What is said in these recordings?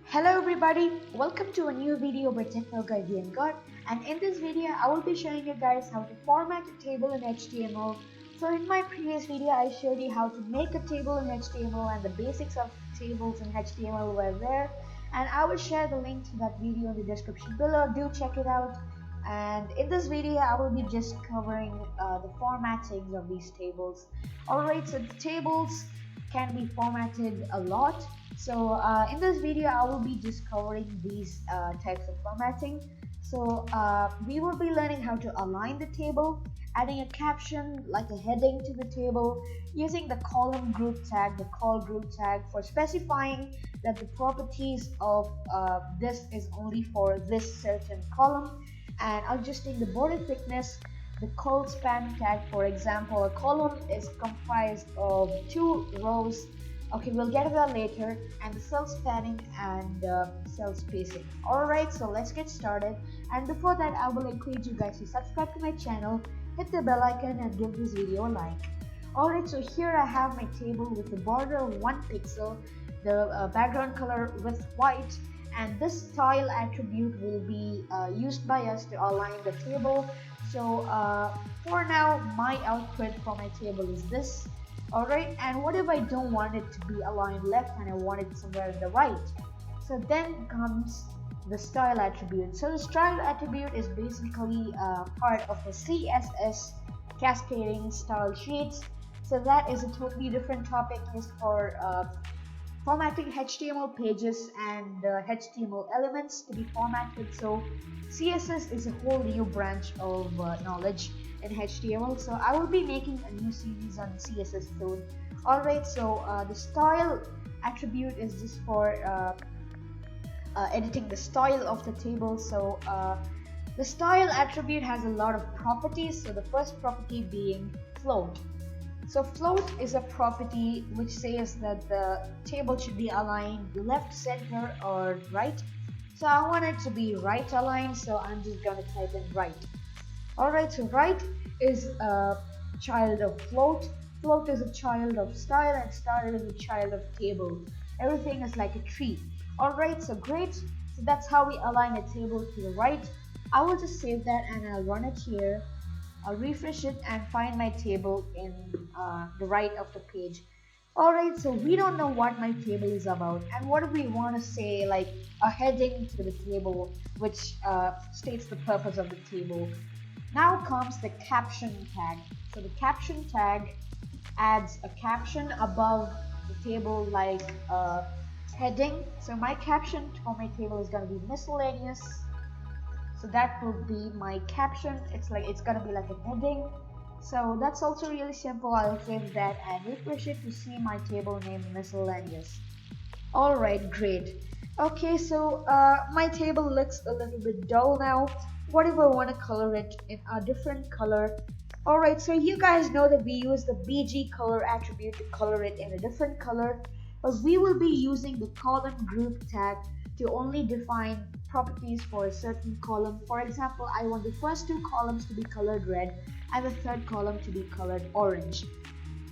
Hello everybody, welcome to a new video by Technopeople, and in this video I will be showing you guys how to format a table in HTML. So in my previous video I showed you how to make a table in HTML and the basics of tables in HTML were there, and I will share the link to that video in the description below. Do check it out. And in this video I will be just covering the formatting of these tables. Alright, so the tables can be formatted a lot. So in this video I will be just covering these types of formatting. So we will be learning how to align the table, adding a caption like a heading to the table, using the column group tag, the call group tag for specifying that the properties of this is only for this certain column, and adjusting the border thickness, the col span tag. For example, a column is comprised of 2 rows. Okay, we'll get to that later. And the cell spanning and cell spacing. Alright, so let's get started. And before that, I will encourage you guys to subscribe to my channel, hit the bell icon and give this video a like. Alright, so here I have my table with the border of 1 pixel, the background color with white, and this style attribute will be used by us to align the table. So for now my output for my table is this. Alright, and what if I don't want it to be aligned left and I want it somewhere in the right? So then comes the style attribute. So the style attribute is basically part of the CSS cascading style sheets. So that is a totally different topic. Is for formatting HTML pages and HTML elements to be formatted. So CSS is a whole new branch of knowledge in HTML. So I will be making a new series on CSS soon. Alright, so the style attribute is just for editing the style of the table. So the style attribute has a lot of properties. So the first property being float. So float is a property which says that the table should be aligned left, center, or right. So I want it to be right aligned, so I'm just gonna type in right. Alright, so right is a child of float, float is a child of style, and style is a child of table. Everything is like a tree. Alright, so great. So that's how we align a table to the right. I will just save that and I'll run it here. I'll refresh it and find my table in the right of the page. Alright, so we don't know what my table is about, and what do we want to say, like a heading to the table which states the purpose of the table. Now comes the caption tag. So the caption tag adds a caption above the table like a heading. So my caption for my table is going to be miscellaneous. So that will be my caption. It's gonna be like a heading. So that's also really simple. I'll save that and refresh it to see my table named miscellaneous. Alright, great. Okay, so my table looks a little bit dull now. What if I want to color it in a different color? Alright, so you guys know that we use the BG color attribute to color it in a different color, but we will be using the column group tag to only define properties for a certain column. For example, I want the first 2 columns to be colored red and the third column to be colored orange.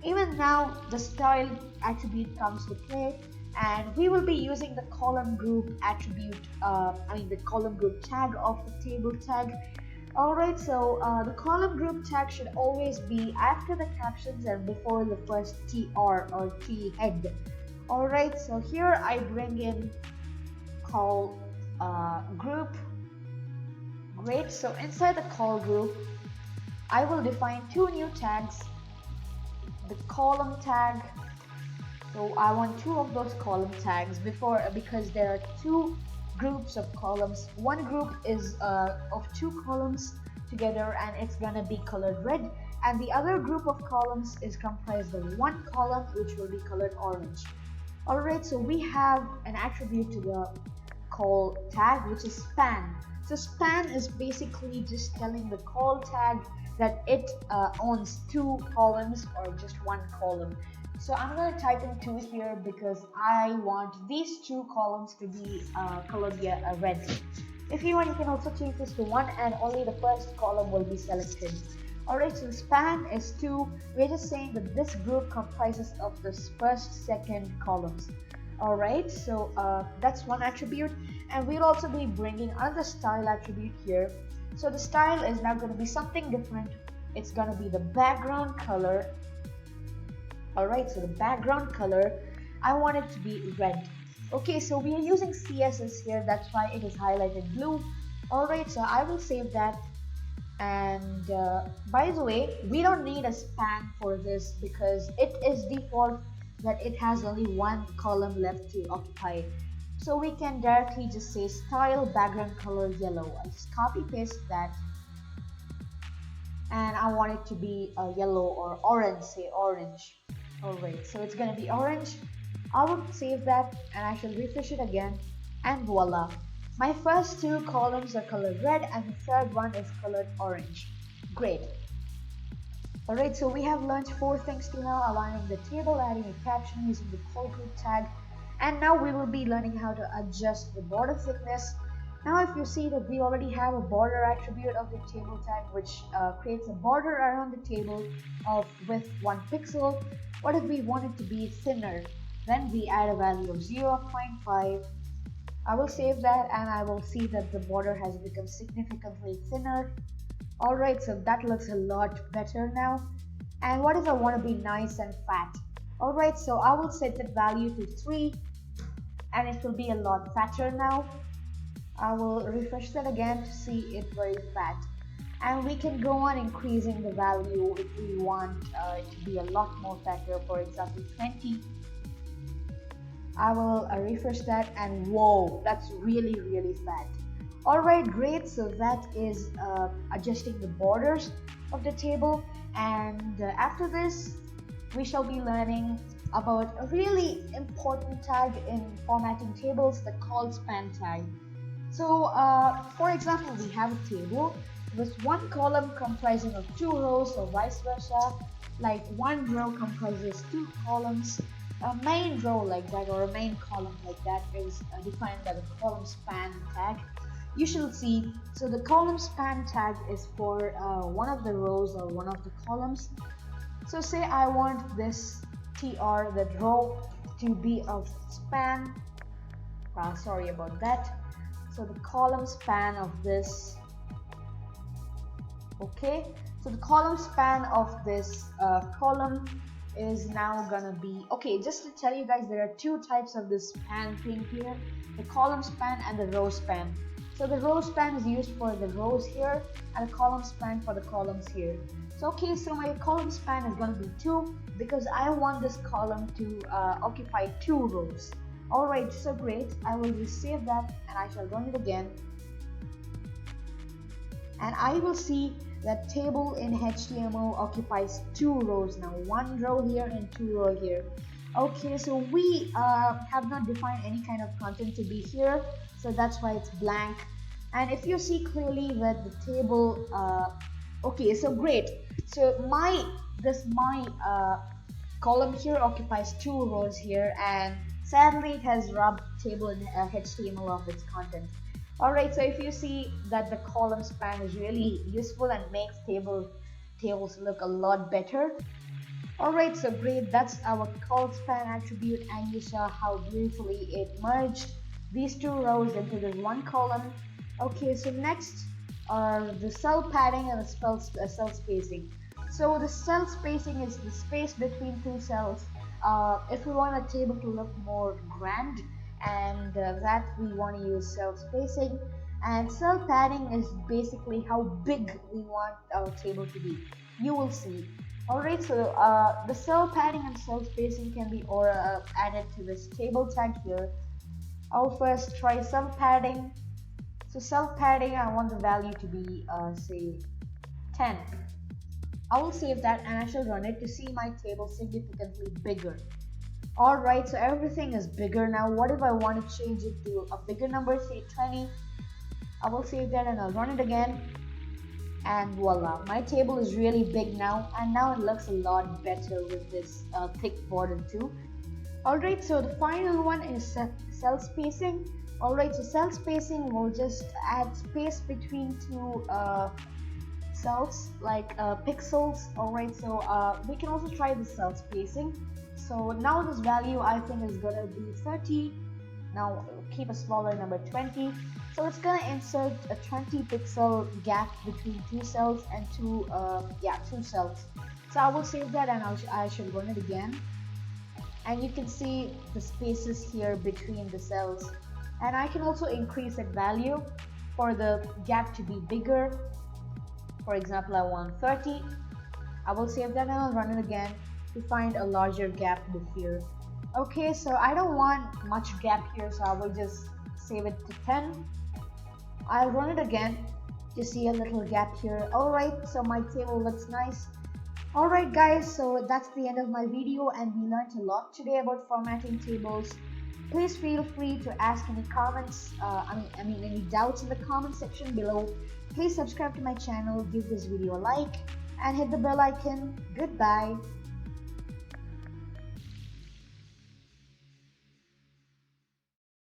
Even now the style attribute comes to play, and we will be using the column group attribute, the column group tag of the table tag. Alright, so the column group tag should always be after the captions and before the first TR or T head. Alright, so here I bring in call group. Great, so inside the call group I will define 2 new tags. The column tag, so I want 2 of those column tags because there are 2 groups of columns. One group is of 2 columns together and it's gonna be colored red, and the other group of columns is comprised of 1 column which will be colored orange. Alright, so we have an attribute to the call tag which is span. So span is basically just telling the call tag that it owns 2 columns or just 1 column. So I'm going to type in 2 here because I want these 2 columns to be colored red. If you want, you can also change this to 1 and only the first column will be selected. Alright, so span is 2. We're just saying that this group comprises of the first, second columns. Alright, so that's one attribute, and we'll also be bringing another style attribute here. So the style is now going to be something different. It's going to be the background color. Alright, so the background color, I want it to be red. Okay, so we are using CSS here, that's why it is highlighted blue. Alright, so I will save that. And by the way, we don't need a span for this because it is default that it has only one column left to occupy. So we can directly just say style background color yellow. I'll just copy paste that, and I want it to be yellow or orange, say orange. Alright, so it's gonna be orange. I will save that and I shall refresh it again, and voila. My first two columns are colored red and the third one is colored orange. Great. Alright, so we have learned four things till now: aligning the table, adding a caption using the call group tag, and now we will be learning how to adjust the border thickness. Now if you see that we already have a border attribute of the table tag which creates a border around the table of width 1 pixel. What if we want it to be thinner? Then we add a value of 0.5. I will save that and I will see that the border has become significantly thinner. Alright, so that looks a lot better now. And what if I want to be nice and fat? Alright, so I will set that value to 3 and it will be a lot fatter now. I will refresh that again to see it very fat. And we can go on increasing the value if we want it to be a lot more fatter, for example 20. I will refresh that, and whoa, that's really fat. Alright, great. So that is adjusting the borders of the table, and after this we shall be learning about a really important tag in formatting tables, the call span tag. So for example, we have a table with one column comprising of 2 rows or vice versa, like one row comprises 2 columns. A main row like that or a main column like that is defined by the column span tag. You shall see, so the column span tag is for one of the rows or one of the columns. So say I want this tr, that row, to be of span, sorry about that. So the column span of this, okay, so the column span of this column is now gonna be, okay, just to tell you guys, there are 2 types of this span thing here, the column span and the row span. So the row span is used for the rows here and the column span for the columns here. So okay, so my column span is gonna be 2 because I want this column to occupy 2 rows. Alright, so great. I will just save that and I shall run it again. And I will see that table in HTML occupies 2 rows now. 1 row here and 2 row here. Okay, so we have not defined any kind of content to be here, so that's why it's blank. And if you see clearly that the table, okay, so great. So my column here occupies 2 rows here, and sadly it has robbed table in HTML of its content. Alright, so if you see that the column span is really useful and makes tables look a lot better. Alright, so great, that's our call span attribute, and you saw how beautifully it merged these 2 rows into this one column. Okay, so next are the cell padding and the cell spacing. So the cell spacing is the space between 2 cells. If we want a table to look more grand, and that we want to use cell spacing, and cell padding is basically how big we want our table to be. You will see. Alright, so the cell padding and cell spacing can be added to this table tag here. I'll first try cell padding. So cell padding, I want the value to be say 10. I will save that and I shall run it to see my table significantly bigger. Alright, so everything is bigger now. What if I want to change it to a bigger number, say 20? I will save that and I'll run it again. And voila, my table is really big now, and now it looks a lot better with this thick border too. Alright, so the final one is cell spacing. Alright, so cell spacing will just add space between 2 cells, like pixels. Alright, so we can also try the cell spacing. So now this value I think is gonna be 30. Now keep a smaller number, 20. So it's gonna insert a 20 pixel gap between two cells and two cells. So I will save that and I should run it again. And you can see the spaces here between the cells. And I can also increase that value for the gap to be bigger. For example, I want 30. I will save that and I'll run it again to find a larger gap here. Okay, so I don't want much gap here, so I will just save it to 10. I'll run it again to see a little gap here. Alright, so my table looks nice. Alright guys, so that's the end of my video and we learned a lot today about formatting tables. Please feel free to ask any comments, any doubts in the comment section below. Please subscribe to my channel, give this video a like and hit the bell icon. Goodbye.